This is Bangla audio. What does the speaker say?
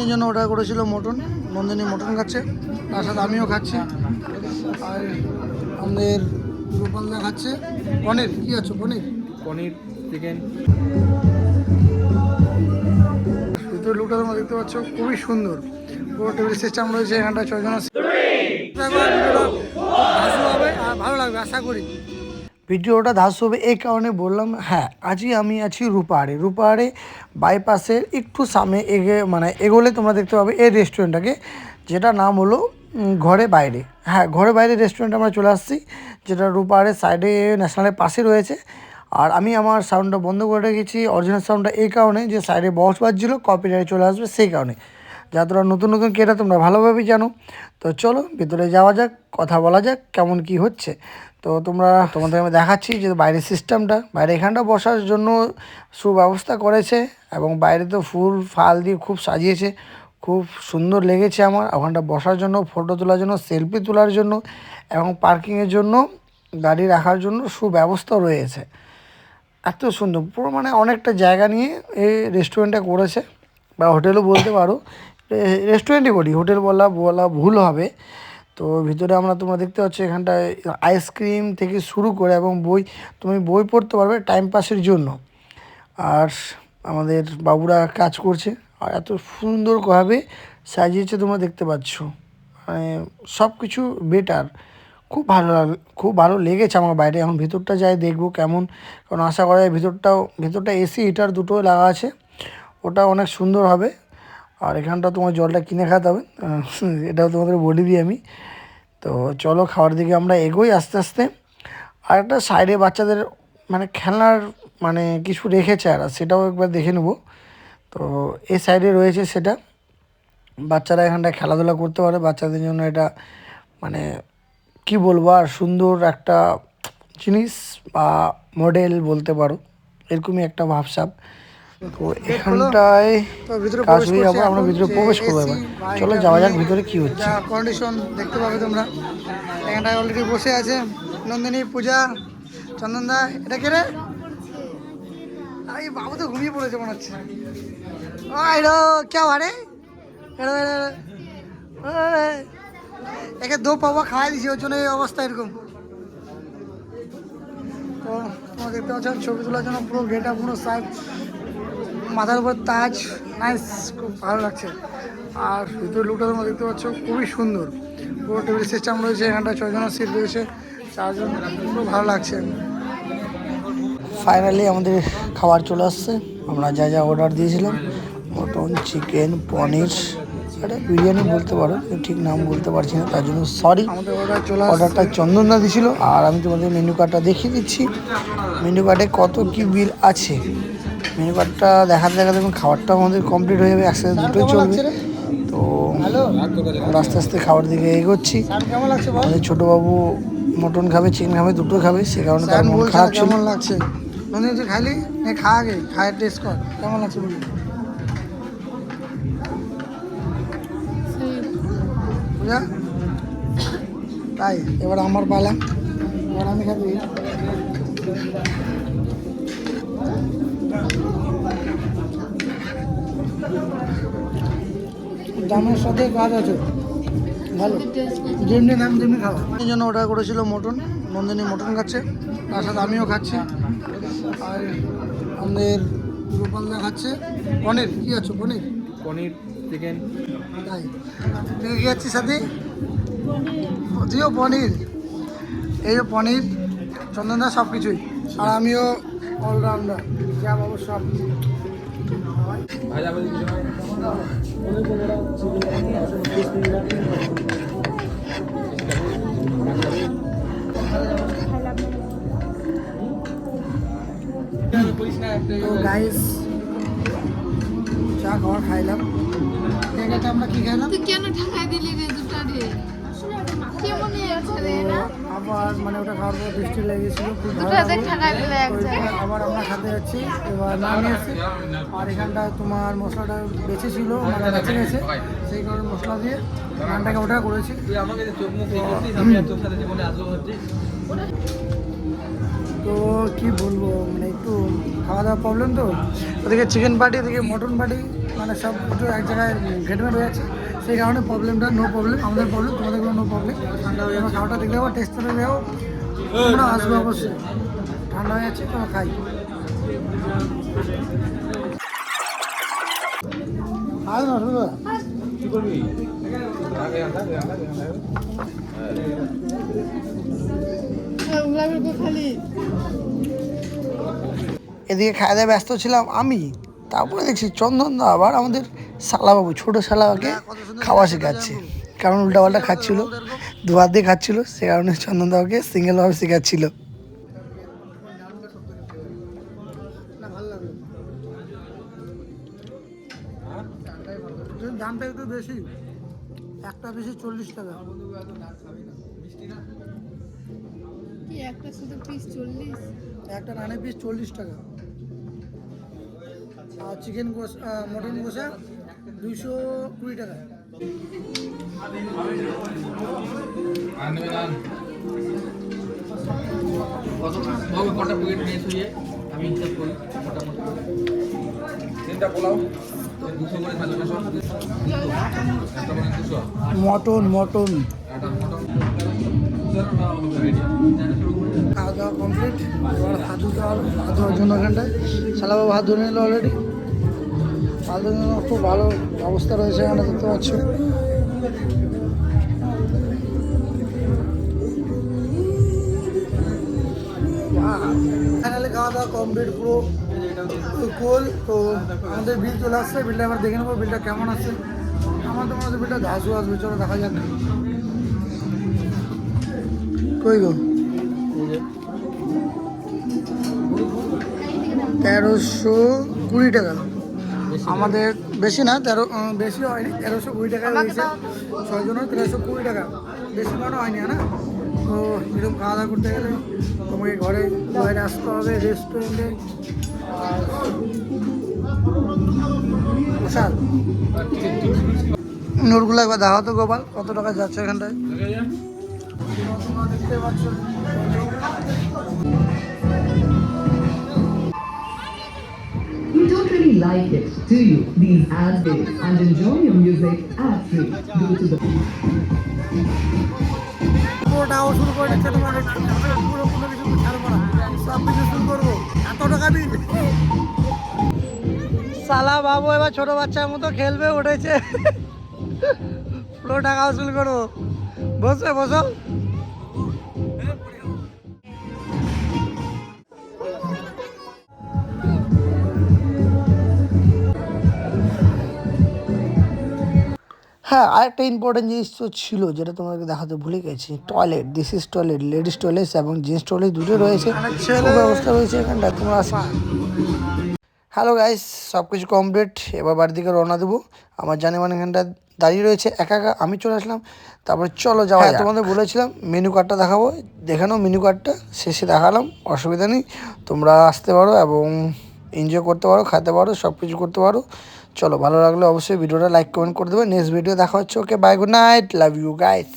এই জন্য অর্ডার করেছিল মটন। নন্দিনী মটন খাচ্ছে, তার সাথে আমিও খাচ্ছি। আর আমাদের গোপালদা খাচ্ছে পনির। কি আছে পনির? পনির, চিকেন। ভিতরে লুকটা তোমরা দেখতে পাচ্ছ, খুবই সুন্দর। পুরো টেবিল সিস্টেম রয়েছে, এখানটা 6 জন। ভিডিওটা ধাসু হবে আর ভালো লাগবে আশা করি। ভিডিওটা ধাসু হবে এই কারণে বললাম, হ্যাঁ আজই আমি আছি রূপাহারে। রূপাহারে বাইপাসের একটু সামনে এগোলে তোমরা দেখতে পাবে এই রেস্টুরেন্টটাকে, যেটা নাম হলো ঘরে বাইরে। হ্যাঁ, ঘরে বাইরে রেস্টুরেন্ট আমরা চলে আসছি, যেটা রূপাহারের সাইডে ন্যাশনালের পাশে রয়েছে। আর আমি আমার সাউন্ডটা বন্ধ করে রেখেছি, অরিজিনাল সাউন্ডটা এই কারণে যে সাইডে বক্স বাজছিল, কপিরাইট চলে আসবে সেই কারণে। যা তোমরা নতুন নতুন কেটা তোমরা ভালোভাবেই জানো। তো চলো ভিতরে যাওয়া যাক, কথা বলা যাক কেমন কি হচ্ছে। তো তোমাদের আমি দেখাচ্ছি যে বাইরের সিস্টেমটা। বাইরে এখানটা বসার জন্য সুব্যবস্থা করেছে, এবং বাইরে তো ফুল ফাল দিয়ে খুব সাজিয়েছে, খুব সুন্দর লেগেছে আমার। ওখানটা বসার জন্য, ফটো তোলার জন্য, সেলফি তোলার জন্য, এবং পার্কিংয়ের জন্য, গাড়ি রাখার জন্য সুব্যবস্থা রয়েছে। এত সুন্দর, পুরো অনেকটা জায়গা নিয়ে এই রেস্টুরেন্টটা করেছে, বা হোটেলও বলতে পারো। রেস্টুরেন্টই করি, হোটেল বলা ভুল হবে। তো ভিতরে তোমরা দেখতে পাচ্ছ এখানটায় আইসক্রিম থেকে শুরু করে, এবং তুমি বই পড়তে পারবে টাইম পাসের জন্য। আর আমাদের বাবুরা কাজ করছে, আর এত সুন্দরভাবে সাজিয়েছে তোমরা দেখতে পাচ্ছ। সব কিছু বেটার, খুব ভালো লেগেছে আমার। বাইরে এখন ভিতরটা যাই দেখবো কেমন, কারণ আশা করা যায় ভিতরটা এসি হিটার দুটো লাগা আছে, ওটা অনেক সুন্দর হবে। আর এখানটা তোমার জলটা কিনে খেতে হবে, এটাও তোমাদের বলে দিই আমি। তো চলো খাওয়ার দিকে আমরা এগোই আস্তে আস্তে। আর একটা সাইডে বাচ্চাদের খেলনার কিছু রেখেছে, আর সেটাও একবার দেখে নেব। তো এই সাইডে রয়েছে সেটা, বাচ্চারা এখানটায় খেলাধুলা করতে পারে। বাচ্চাদের জন্য এটা কি বলবো, আর সুন্দর একটা জিনিস বা মডেল বলতে পারো, এরকমই একটা ভাবসাব। তো এখানটায় কাজ হয়ে যাবো, আমরা ভিতরে প্রবেশ করবো এবার। চলো যাওয়া যাক ভিতরে কি হচ্ছে। কন্ডিশন দেখতে পাবে তোমরা, এখানটায় অলরেডি বসে আছে নন্দিনী, পূজা, চন্দনদা। এটা কে রে? এই বাবু তো ঘুমিয়ে পড়েছে মনে হচ্ছে। কে আরে একে দো পাওয়া খাওয়াই দিছি, ওর জন্য এই অবস্থা এরকম। তো তোমরা দেখতে পাচ্ছ ছবি তোলার জন্য পুরো গেটআপ, পুরো সাইড, মাথার উপর তাজ, নাইস, খুব ভালো লাগছে। আর ভিতরে লুকটা তোমরা দেখতে পাচ্ছ, খুবই সুন্দর। পুরো টেবিল সিস্টেম রয়েছে, এখানটা 6 জনের সিট রয়েছে, 4 জন, খুব ভালো লাগছে। ফাইনালি আমাদের খাবার চলে আসছে। আমরা যা যা অর্ডার দিয়েছিলাম, মটন, চিকেন, পনির, এটা বিরিয়ানি বলতে পারো, ঠিক নাম বলতে পারছি না, তার জন্য সরি। অর্ডারটা চন্দনদা দিয়েছিল। আর আমি তোমাদের মেনু কার্ডটা দেখিয়ে দিচ্ছি, মেনু কার্ডে কত কি বিল আছে। মেনু কার্ডটা দেখাতে দেখুন, খাবারটাও আমাদের কমপ্লিট হয়ে যাবে, একসাথে দুটোই চলবে। তো আমরা আস্তে আস্তে খাবার দিকে এগোচ্ছি। আমাদের ছোটোবাবু মটন খাবে, চিকেন খাবে, দুটো খাবে, সে কারণে তার মন খারাপ ছিল। কেমন লাগছে তুই খাইলি? খা আগে, খায় টেস্ট কর কেমন লাগছে বলি। বুঝা তাই, এবার আমার পালা, এবার আমি খাবি। দামের সাথে কাজ আছে, ভালো, যেমনি দাম তেমনি খাওয়া। এই জন্য অর্ডার করেছিল মটন। নন্দিনী মটন খাচ্ছে, তার সাথে আমিও খাচ্ছি। আর আমাদের গোপালদা খাচ্ছে পনির। কি আছে পনির? পনির, চিকেন। তাই তুই কি খাচ্ছিস সাথে? তুইও পনির? এই যে পনির, চন্দনদা সব কিছুই, আর আমিও অলরাউন্ডার, যা বাবু সব। তো গাইস, চা খাওয়ার খাইলাম। আমরা কি খাইলাম? তুই কেন ঢাকায় দিলি রে দুটা রে? কেমন আছে রে না? আবার ওটা খাওয়ার পর বৃষ্টি লেগেছিল, খুব ভালো দুটা দেখ ঢাকায় দিলে এক জায়গায়। আবার আমরা খেতে যাচ্ছি, এবার নামিয়ে এসেছি। আর এখানটায় তোমার মশলাটা বেঁচে ছিল, বেঁচে গেছে, সেই কারণে মশলা দিয়ে নানটাকে ওটা করেছি। তো কি বলবো, একটু খাওয়া দাওয়া প্রবলেম, তো ওদিকে চিকেন পার্টি, এদিকে মটন পার্টি, মানে সব একটু এক জায়গায় ঘেটমেট হয়ে যাচ্ছে, সেই কারণে প্রবলেমটা নো প্রবলেম, আমাদের প্রবলেম, তোমাদের কোনো নো প্রবলেম। ঠান্ডা হয়ে যাবে, খাওয়াটা দেখে যাবো, টেস্ট করে যাবো, তোমরা আসবে অবশ্যই। ঠান্ডা হয়ে যাচ্ছে, তোমরা খাই। আজ না শুরু খালি এদিকে খাওয়া দাওয়া ব্যস্ত ছিলাম আমি, তারপরে দেখছি চন্দনদা আবার আমাদের শালাবাবু, ছোটো শালাকে খাওয়া শেখাচ্ছে, কারণ উল্টাপাল্টা খাচ্ছিল, দু হাত দিয়ে খাচ্ছিল, সে কারণে চন্দনদাকে সিঙ্গেলভাবে শেখাচ্ছিল। দামটা একটু বেশি, একটা বেশি 40 টাকা। কি একটা শুধু পিস 40? একটা রানের পিস 40 টাকা। আর চিকেন কষা, মটন কষা 220 টাকা। কটা প্লেট নিয়ে শুয়ে আমি হিসাব করি মোটামুটি 3টা পোলাও 200 করে থাকবে সব, একটা মানে 200, মটন মটন একটা মটন। খাওয়া দাওয়া কমপ্লিট, এবার হাত ধুতে হবে, হাত ধোয়ার জন্য এখানটায় শালাবাবু হাত ধরে নিল অলরেডি। হাত ধোয়ার জন্য খুব ভালো অবস্থা রয়েছে এখানে, দেখতে পাচ্ছ। ফাইনালি খাওয়া দাওয়া কমপ্লিট, পুরো কোল। তো আমাদের বিল চলে আসছে, বিলটা এবার দেখে নেবো বিলটা কেমন আসছে। আমার তো মনে হচ্ছে বিলটা ধাসু আসবে, চলো দেখা যাক। কই গো 1320 টাকা আমাদের, বেশি না, বেশি হয়নি, 1320 টাকা হয়েছে 6 জনের, 1320 টাকা, বেশি কোনো হয়নি, না। তো এরকম খাওয়া দাওয়া করতে গেলে তোমাকে ঘরে বাইরে আসতে হবে, রেস্টুরেন্টে। প্রসাদ নোটগুলো একবার দেখাও তো গোপাল, কত টাকা যাচ্ছে এখানটায়। তোমরা দেখতে পাচ্ছ You don't really like it, do you? These ad days and enjoy your music ad free. Go to the পুরোটা শুরু করে দিচ্ছে তোমার, পুরো কোনো কিছু ছাড়বো না, সব কিছু শুরু করবো। এত টাকা দিই সালা বাবু এবার ছোট বাচ্চার মতো খেলবে, উঠেছে, পুরো টাকা উসুল করবো। বসে বসো। হ্যাঁ, আরেকটা ইম্পর্টেন্ট জিনিস তো ছিল যেটা তোমাকে দেখাতে ভুলে গেছি, toilet. This is toilet, ladies toilet এবং জেন্টস টয়লেট দুটো রয়েছে, ব্যবস্থা রয়েছে এখানটা, তোমরা আসো। হ্যালো গাইস, সব কিছু কমপ্লিট, এবার বাড়ির দিকে রওনা দেবো। আমার জানি মানে এখানটা দাঁড়িয়ে রয়েছে একা একা, আমি চলে আসলাম। তারপরে চলো যাওয়া। তোমাদের বলেছিলাম মেনু কার্ডটা দেখাবো, দেখানো মেনু কার্ডটা শেষে দেখালাম, অসুবিধা নেই, তোমরা আসতে পারো এবং এনজয় করতে পারো, খেতে পারো, সব কিছু করতে পারো। চলো, ভালো লাগলে অবশ্যই ভিডিওটা লাইক কমেন্ট করে দেবে। নেক্সট ভিডিও দেখা হচ্ছে। Okay, bye, good night, love you guys.